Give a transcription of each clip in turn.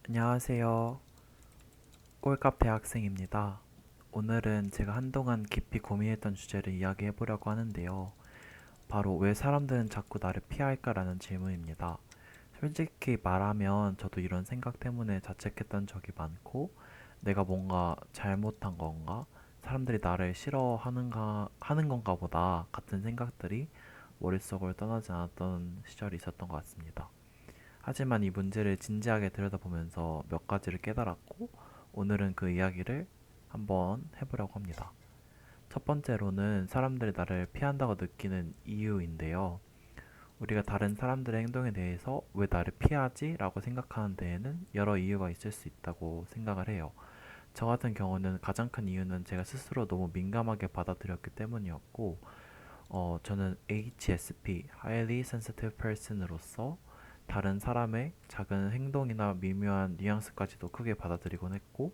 안녕하세요. 꼴카페 학생입니다. 오늘은 제가 한동안 깊이 고민했던 주제를 이야기해 보려고 하는데요. 바로 왜 사람들은 자꾸 나를 피할까라는 질문입니다. 솔직히 말하면 저도 이런 생각 때문에 자책했던 적이 많고, 내가 뭔가 잘못한 건가? 사람들이 나를 하는 건가 보다 같은 생각들이 머릿속을 떠나지 않았던 시절이 있었던 것 같습니다. 하지만 이 문제를 진지하게 들여다보면서 몇 가지를 깨달았고, 오늘은 그 이야기를 한번 해보려고 합니다. 첫 번째로는 사람들이 나를 피한다고 느끼는 이유인데요. 우리가 다른 사람들의 행동에 대해서 왜 나를 피하지? 라고 생각하는 데에는 여러 이유가 있을 수 있다고 생각을 해요. 저 같은 경우는 가장 큰 이유는 제가 스스로 너무 민감하게 받아들였기 때문이었고, 저는 HSP, Highly Sensitive Person으로서 다른 사람의 작은 행동이나 미묘한 뉘앙스까지도 크게 받아들이곤 했고,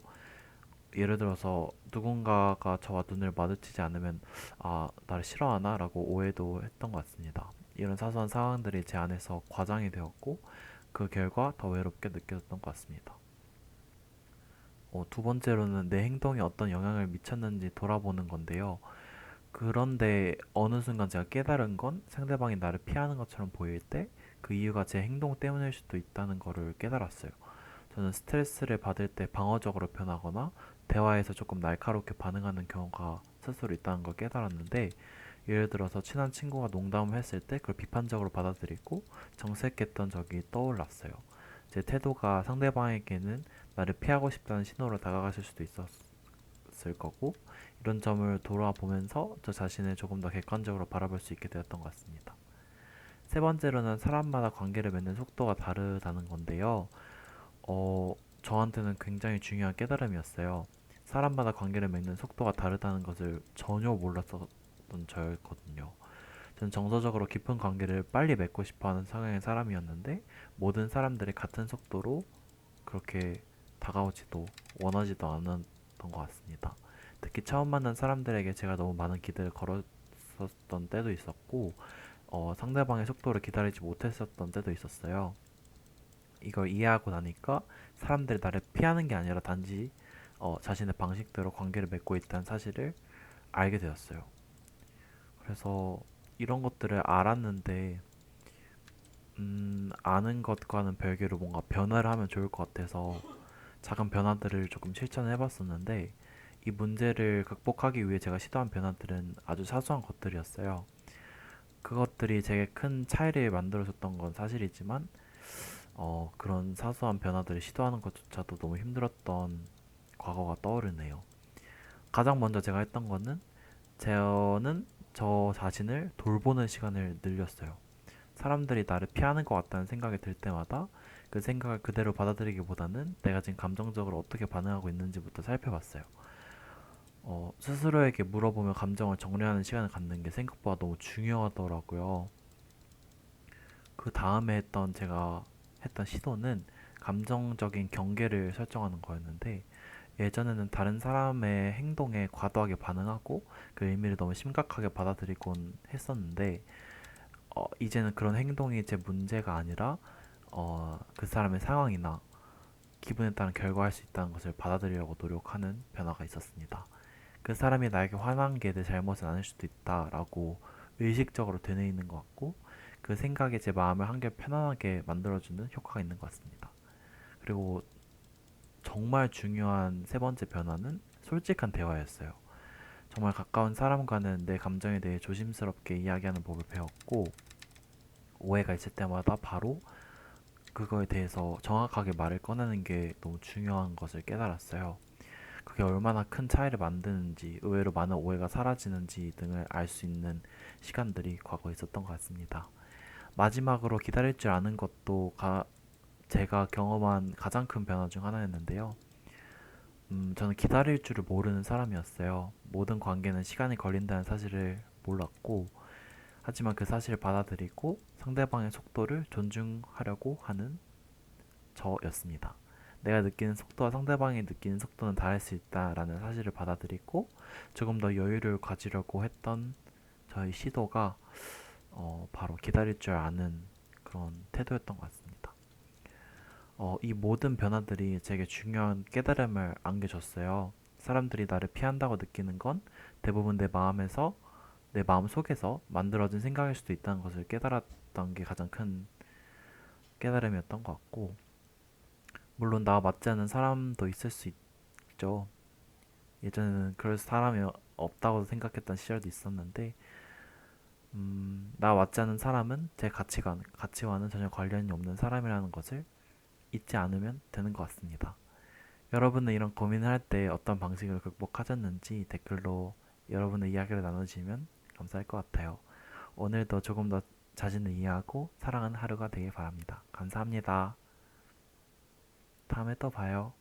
예를 들어서 누군가가 저와 눈을 마주치지 않으면 나를 싫어하나? 라고 오해도 했던 것 같습니다. 이런 사소한 상황들이 제 안에서 과장이 되었고, 그 결과 더 외롭게 느껴졌던 것 같습니다. 두 번째로는 내 행동에 어떤 영향을 미쳤는지 돌아보는 건데요. 그런데 어느 순간 제가 깨달은 건 상대방이 나를 피하는 것처럼 보일 때 그 이유가 제 행동 때문일 수도 있다는 거를 깨달았어요. 저는 스트레스를 받을 때 방어적으로 변하거나 대화에서 조금 날카롭게 반응하는 경우가 스스로 있다는 걸 깨달았는데, 예를 들어서 친한 친구가 농담을 했을 때 그걸 비판적으로 받아들이고 정색했던 적이 떠올랐어요. 제 태도가 상대방에게는 나를 피하고 싶다는 신호로 다가갔을 수도 있었을 거고, 이런 점을 돌아보면서 저 자신을 조금 더 객관적으로 바라볼 수 있게 되었던 것 같습니다. 세 번째로는 사람마다 관계를 맺는 속도가 다르다는 건데요. 어, 저한테는 굉장히 중요한 깨달음이었어요. 사람마다 관계를 맺는 속도가 다르다는 것을 전혀 몰랐었던 저였거든요. 저는 정서적으로 깊은 관계를 빨리 맺고 싶어 하는 성향의 사람이었는데, 모든 사람들이 같은 속도로 그렇게 다가오지도 원하지도 않았던 것 같습니다. 특히 처음 만난 사람들에게 제가 너무 많은 기대를 걸었었던 때도 있었고, 상대방의 속도를 기다리지 못했었던 때도 있었어요. 이걸 이해하고 나니까 사람들이 나를 피하는 게 아니라 단지 자신의 방식대로 관계를 맺고 있다는 사실을 알게 되었어요. 그래서 이런 것들을 알았는데, 아는 것과는 별개로 뭔가 변화를 하면 좋을 것 같아서 작은 변화들을 조금 실천해 봤었는데, 이 문제를 극복하기 위해 제가 시도한 변화들은 아주 사소한 것들이었어요. 그것들이 제게 큰 차이를 만들어줬던 건 사실이지만, 그런 사소한 변화들을 시도하는 것조차도 너무 힘들었던 과거가 떠오르네요. 가장 먼저 제가 했던 거는 저는 저 자신을 돌보는 시간을 늘렸어요. 사람들이 나를 피하는 것 같다는 생각이 들 때마다 그 생각을 그대로 받아들이기보다는 내가 지금 감정적으로 어떻게 반응하고 있는지부터 살펴봤어요. 스스로에게 물어보며 감정을 정리하는 시간을 갖는 게 생각보다 너무 중요하더라고요. 그 다음에 제가 했던 시도는 감정적인 경계를 설정하는 거였는데, 예전에는 다른 사람의 행동에 과도하게 반응하고 그 의미를 너무 심각하게 받아들이곤 했었는데, 이제는 그런 행동이 제 문제가 아니라 그 사람의 상황이나 기분에 따른 결과할 수 있다는 것을 받아들이려고 노력하는 변화가 있었습니다. 그 사람이 나에게 화난 게 내 잘못은 아닐 수도 있다라고 의식적으로 되뇌이는 것 같고, 그 생각이 제 마음을 한결 편안하게 만들어주는 효과가 있는 것 같습니다. 그리고 정말 중요한 세 번째 변화는 솔직한 대화였어요. 정말 가까운 사람과는 내 감정에 대해 조심스럽게 이야기하는 법을 배웠고, 오해가 있을 때마다 바로 그거에 대해서 정확하게 말을 꺼내는 게 너무 중요한 것을 깨달았어요. 그게 얼마나 큰 차이를 만드는지, 의외로 많은 오해가 사라지는지 등을 알 수 있는 시간들이 과거에 있었던 것 같습니다. 마지막으로 기다릴 줄 아는 것도 제가 경험한 가장 큰 변화 중 하나였는데요. 저는 기다릴 줄을 모르는 사람이었어요. 모든 관계는 시간이 걸린다는 사실을 몰랐고, 하지만 그 사실을 받아들이고 상대방의 속도를 존중하려고 하는 저였습니다. 내가 느끼는 속도와 상대방이 느끼는 속도는 다를 수 있다라는 사실을 받아들이고 조금 더 여유를 가지려고 했던 저의 시도가 바로 기다릴 줄 아는 그런 태도였던 것 같습니다. 이 모든 변화들이 제게 중요한 깨달음을 안겨줬어요. 사람들이 나를 피한다고 느끼는 건 대부분 내 마음에서, 내 마음 속에서 만들어진 생각일 수도 있다는 것을 깨달았던 게 가장 큰 깨달음이었던 것 같고, 물론 나와 맞지 않는 사람도 있을 수 있죠. 예전에는 그럴 사람이 없다고 생각했던 시절도 있었는데, 나와 맞지 않는 사람은 제 가치와는 전혀 관련이 없는 사람이라는 것을 잊지 않으면 되는 것 같습니다. 여러분은 이런 고민을 할 때 어떤 방식을 극복하셨는지 댓글로 여러분의 이야기를 나눠주시면 감사할 것 같아요. 오늘도 조금 더 자신을 이해하고 사랑하는 하루가 되길 바랍니다. 감사합니다. 다음에 또 봐요.